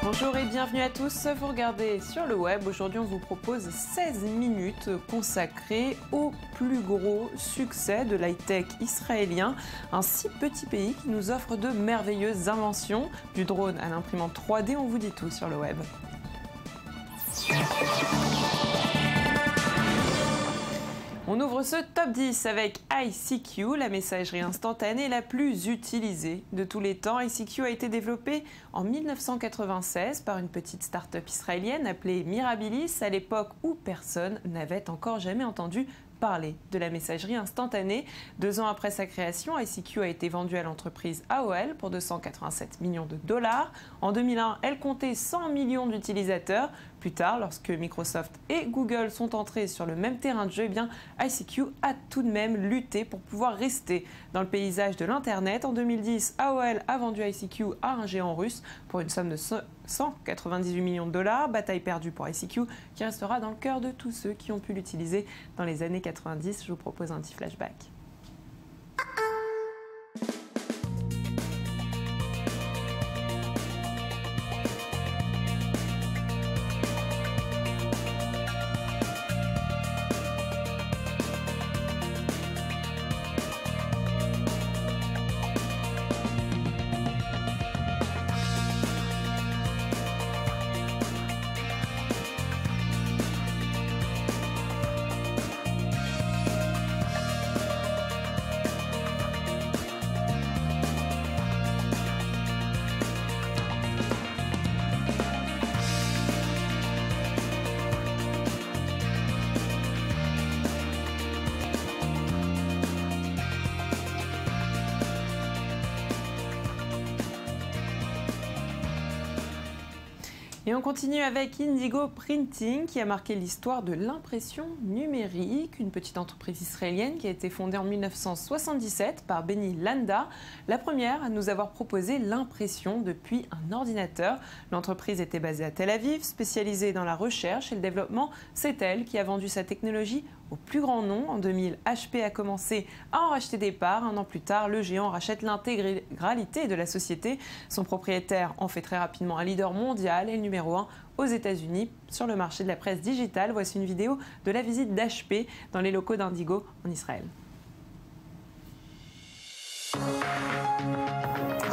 Bonjour et bienvenue à tous, vous regardez sur le web. Aujourd'hui on vous propose 16 minutes consacrées au plus gros succès de l'high-tech israélien, un si petit pays qui nous offre de merveilleuses inventions, du drone à l'imprimante 3D, on vous dit tout sur le web. On ouvre ce top 10 avec ICQ, la messagerie instantanée la plus utilisée de tous les temps. ICQ a été développé en 1996 par une petite start-up israélienne appelée Mirabilis, à l'époque où personne n'avait encore jamais entendu parler de la messagerie instantanée. 2 ans après sa création, ICQ a été vendue à l'entreprise AOL pour 287 millions de dollars. En 2001, elle comptait 100 millions d'utilisateurs. Plus tard, lorsque Microsoft et Google sont entrés sur le même terrain de jeu, eh bien, ICQ a tout de même lutté pour pouvoir rester dans le paysage de l'Internet. En 2010, AOL a vendu ICQ à un géant russe pour une somme de 198 millions de dollars. Bataille perdue pour ICQ qui restera dans le cœur de tous ceux qui ont pu l'utiliser dans les années 90. Je vous propose un petit flashback. Et on continue avec Indigo Printing qui a marqué l'histoire de l'impression numérique, une petite entreprise israélienne qui a été fondée en 1977 par Benny Landa, la première à nous avoir proposé l'impression depuis un ordinateur. L'entreprise était basée à Tel Aviv, spécialisée dans la recherche et le développement. C'est elle qui a vendu sa technologie au plus grand nom. En 2000, HP a commencé à en racheter des parts. 1 an plus tard, le géant rachète l'intégralité de la société. Son propriétaire en fait très rapidement un leader mondial et le numéro 1 aux États-Unis sur le marché de la presse digitale. Voici une vidéo de la visite d'HP dans les locaux d'Indigo en Israël.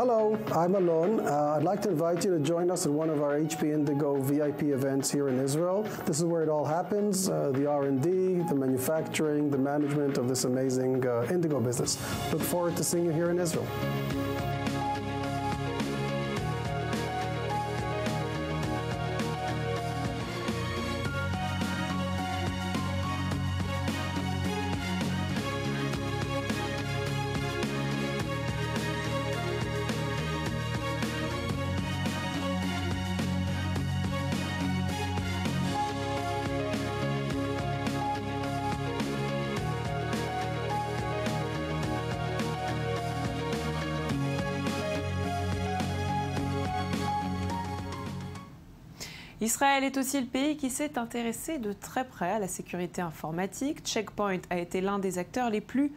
Hello, I'm Alon. I'd like to invite you to join us at one of our HP Indigo VIP events here in Israel. This is where it all happens, the R&D, the manufacturing, the management of this amazing Indigo business. Look forward to seeing you here in Israel. Israël est aussi le pays qui s'est intéressé de très près à la sécurité informatique. Check Point a été l'un des acteurs les plus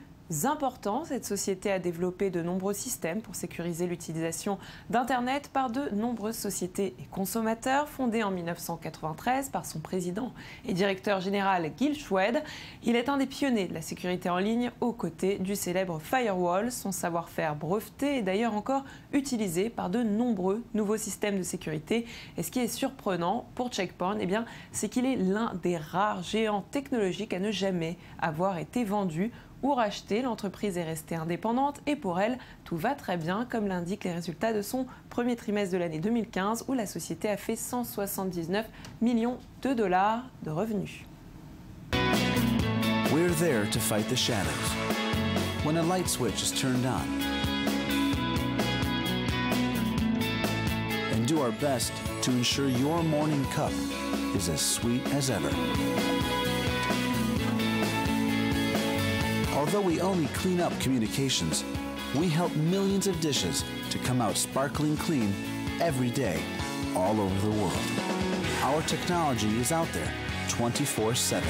importants. Cette société a développé de nombreux systèmes pour sécuriser l'utilisation d'Internet par de nombreuses sociétés et consommateurs. Fondé en 1993 par son président et directeur général Gil Shwed, il est un des pionniers de la sécurité en ligne aux côtés du célèbre Firewall. Son savoir-faire breveté est d'ailleurs encore utilisé par de nombreux nouveaux systèmes de sécurité. Et ce qui est surprenant pour Check Point, eh bien, c'est qu'il est l'un des rares géants technologiques à ne jamais avoir été vendu ou racheté. L'entreprise est restée indépendante et pour elle, tout va très bien, comme l'indiquent les résultats de son premier trimestre de l'année 2015 où la société a fait 179 millions de dollars de revenus. We're there to fight the shadows. When a light switch is turned on, and do our best to ensure your morning cup is as sweet as ever. Although we only clean up communications, we help millions of dishes to come out sparkling clean every day, all over the world. Our technology is out there 24/7.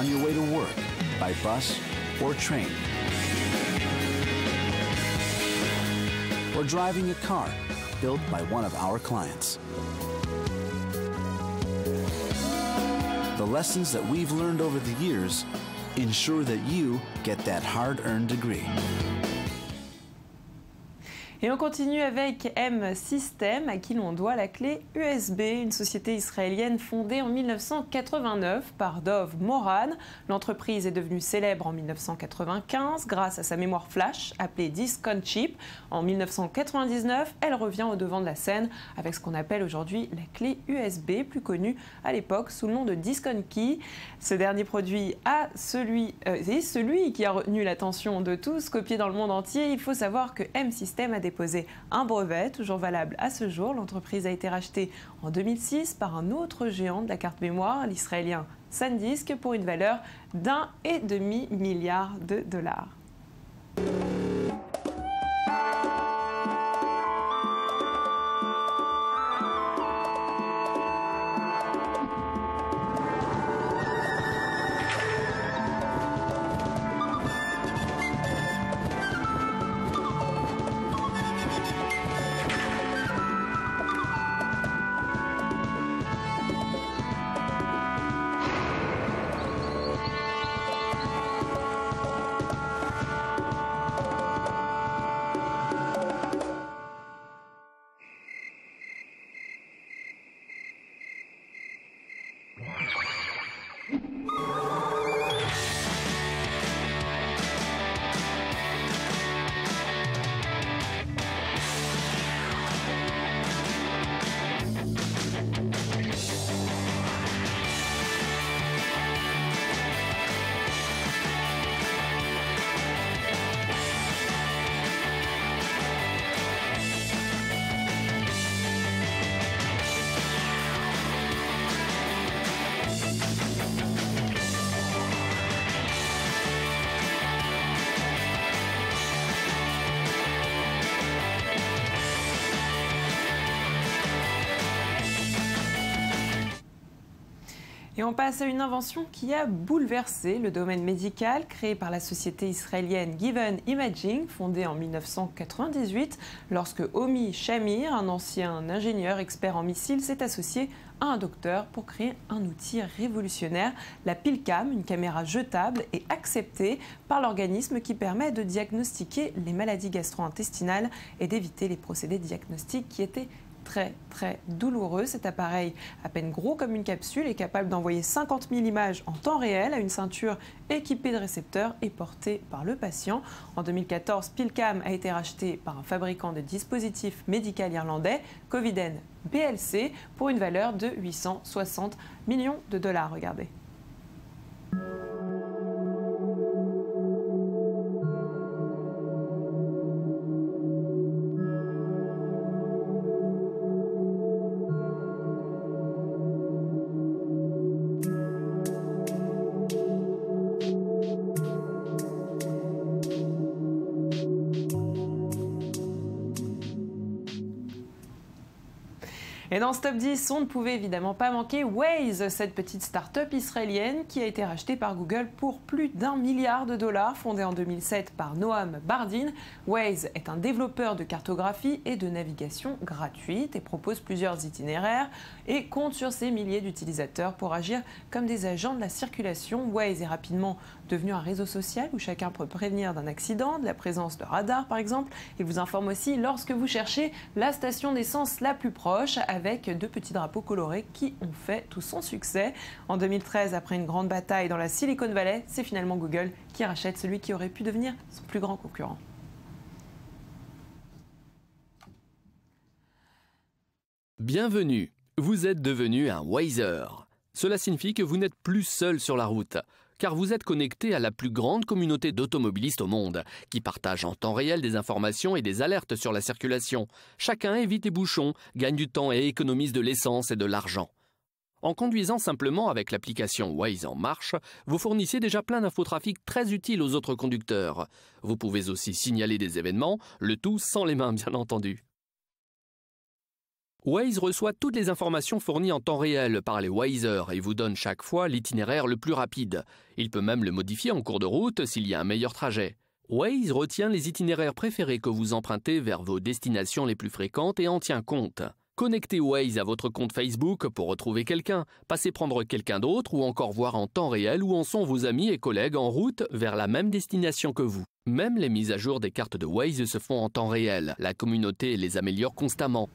on your way to work by bus or train, or driving a car built by one of our clients. The lessons that we've learned over the years ensure that you get that hard-earned degree. Et on continue avec M-System, à qui l'on doit la clé USB, une société israélienne fondée en 1989 par Dov Moran. L'entreprise est devenue célèbre en 1995 grâce à sa mémoire flash, appelée Disk on Chip. En 1999, elle revient au devant de la scène avec ce qu'on appelle aujourd'hui la clé USB, plus connue à l'époque sous le nom de Disk on Key. Ce dernier produit est celui qui a retenu l'attention de tous, copié dans le monde entier. Il faut savoir que M-System a déposé un brevet, toujours valable à ce jour. L'entreprise a été rachetée en 2006 par un autre géant de la carte mémoire, l'israélien SanDisk, pour une valeur d'1,5 milliard de dollars. Et on passe à une invention qui a bouleversé le domaine médical, créée par la société israélienne Given Imaging, fondée en 1998, lorsque Homi Shamir, un ancien ingénieur expert en missiles, s'est associé à un docteur pour créer un outil révolutionnaire, la PillCam, une caméra jetable et acceptée par l'organisme qui permet de diagnostiquer les maladies gastro-intestinales et d'éviter les procédés diagnostiques qui étaient très douloureux. Cet appareil, à peine gros comme une capsule, est capable d'envoyer 50 000 images en temps réel à une ceinture équipée de récepteurs et portée par le patient. En 2014, PillCam a été racheté par un fabricant de dispositifs médicaux irlandais, Coviden plc, pour une valeur de 860 millions de dollars. Regardez. Et dans ce top 10, on ne pouvait évidemment pas manquer Waze, cette petite start-up israélienne qui a été rachetée par Google pour plus d'1 milliard de dollars, fondée en 2007 par Noam Bardin. Waze est un développeur de cartographie et de navigation gratuite et propose plusieurs itinéraires et compte sur ses milliers d'utilisateurs pour agir comme des agents de la circulation. Waze est rapidement devenu un réseau social où chacun peut prévenir d'un accident, de la présence de radars par exemple. Il vous informe aussi lorsque vous cherchez la station d'essence la plus proche, avec deux petits drapeaux colorés qui ont fait tout son succès. En 2013, après une grande bataille dans la Silicon Valley, c'est finalement Google qui rachète celui qui aurait pu devenir son plus grand concurrent. Bienvenue, vous êtes devenu un Wiser. Cela signifie que vous n'êtes plus seul sur la route, car vous êtes connecté à la plus grande communauté d'automobilistes au monde, qui partagent en temps réel des informations et des alertes sur la circulation. Chacun évite les bouchons, gagne du temps et économise de l'essence et de l'argent. En conduisant simplement avec l'application Waze en marche, vous fournissez déjà plein d'infotrafic très utiles aux autres conducteurs. Vous pouvez aussi signaler des événements, le tout sans les mains bien entendu. Waze reçoit toutes les informations fournies en temps réel par les Wizers et vous donne chaque fois l'itinéraire le plus rapide. Il peut même le modifier en cours de route s'il y a un meilleur trajet. Waze retient les itinéraires préférés que vous empruntez vers vos destinations les plus fréquentes et en tient compte. Connectez Waze à votre compte Facebook pour retrouver quelqu'un, passer prendre quelqu'un d'autre ou encore voir en temps réel où en sont vos amis et collègues en route vers la même destination que vous. Même les mises à jour des cartes de Waze se font en temps réel. La communauté les améliore constamment.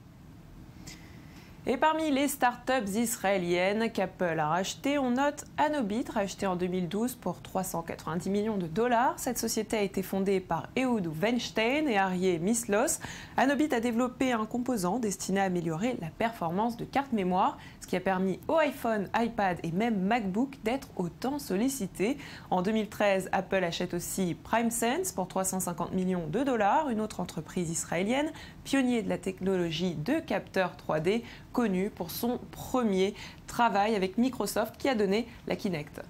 Et parmi les startups israéliennes qu'Apple a rachetées, on note Anobit, racheté en 2012 pour 390 millions de dollars. Cette société a été fondée par Ehud Weinstein et Aryeh Mislos. Anobit a développé un composant destiné à améliorer la performance de cartes mémoire, ce qui a permis aux iPhone, iPad et même MacBook d'être autant sollicités. En 2013, Apple achète aussi PrimeSense pour 350 millions de dollars, une autre entreprise israélienne, pionnier de la technologie de capteurs 3D, connu pour son premier travail avec Microsoft qui a donné la Kinect.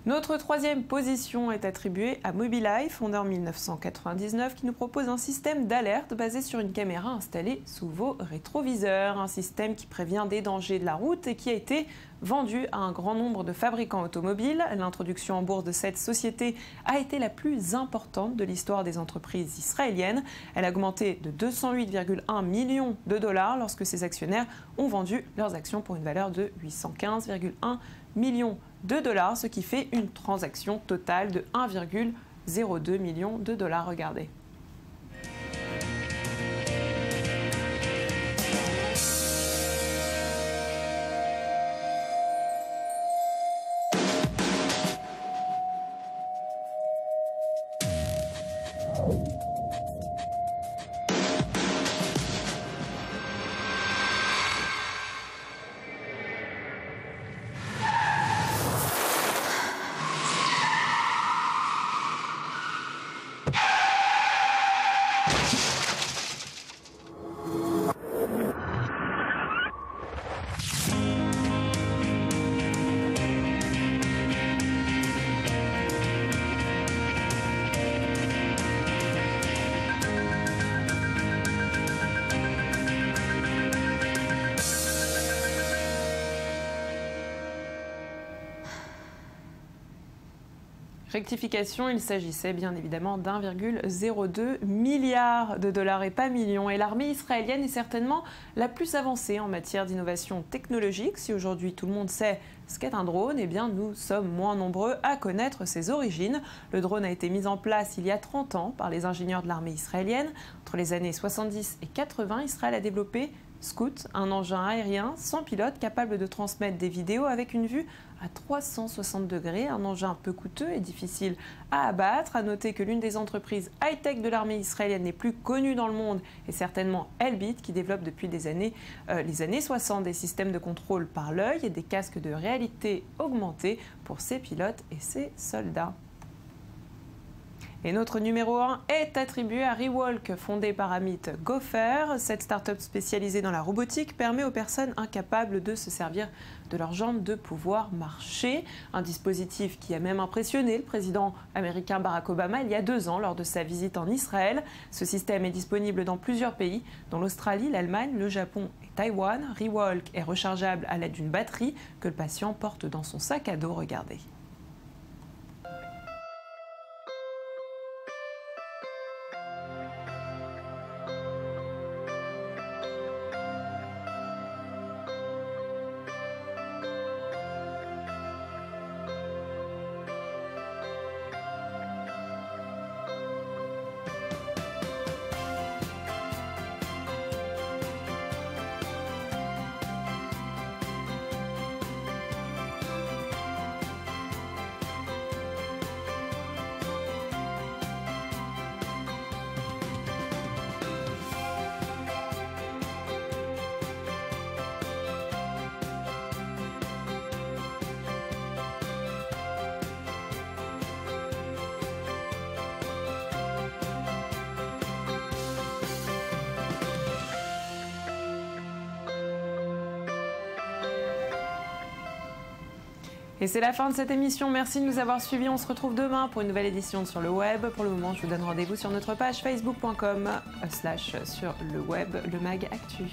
Notre troisième position est attribuée à Mobileye, fondé en 1999, qui nous propose un système d'alerte basé sur une caméra installée sous vos rétroviseurs. Un système qui prévient des dangers de la route et qui a été vendu à un grand nombre de fabricants automobiles. L'introduction en bourse de cette société a été la plus importante de l'histoire des entreprises israéliennes. Elle a augmenté de 208,1 millions de dollars lorsque ses actionnaires ont vendu leurs actions pour une valeur de 815,1 millions de dollars, ce qui fait une transaction totale de 1,02 million de dollars. Regardez. Rectification, il s'agissait bien évidemment d'1,02 milliard de dollars et pas millions. Et l'armée israélienne est certainement la plus avancée en matière d'innovation technologique. Si aujourd'hui tout le monde sait ce qu'est un drone, eh bien nous sommes moins nombreux à connaître ses origines. Le drone a été mis en place il y a 30 ans par les ingénieurs de l'armée israélienne. Entre les années 70 et 80, Israël a développé Scout, un engin aérien sans pilote capable de transmettre des vidéos avec une vue à 360 degrés, un engin peu coûteux et difficile à abattre. À noter que l'une des entreprises high-tech de l'armée israélienne les plus connues dans le monde est certainement Elbit, qui développe depuis les années 60 des systèmes de contrôle par l'œil et des casques de réalité augmentée pour ses pilotes et ses soldats. Et notre numéro 1 est attribué à Rewalk, fondé par Amit Gopher. Cette start-up spécialisée dans la robotique permet aux personnes incapables de se servir de leurs jambes de pouvoir marcher. Un dispositif qui a même impressionné le président américain Barack Obama il y a 2 ans lors de sa visite en Israël. Ce système est disponible dans plusieurs pays, dont l'Australie, l'Allemagne, le Japon et Taïwan. Rewalk est rechargeable à l'aide d'une batterie que le patient porte dans son sac à dos. Regardez. Et c'est la fin de cette émission. Merci de nous avoir suivis. On se retrouve demain pour une nouvelle édition de Sur le Web. Pour le moment, je vous donne rendez-vous sur notre page facebook.com/sur le web, le mag actu.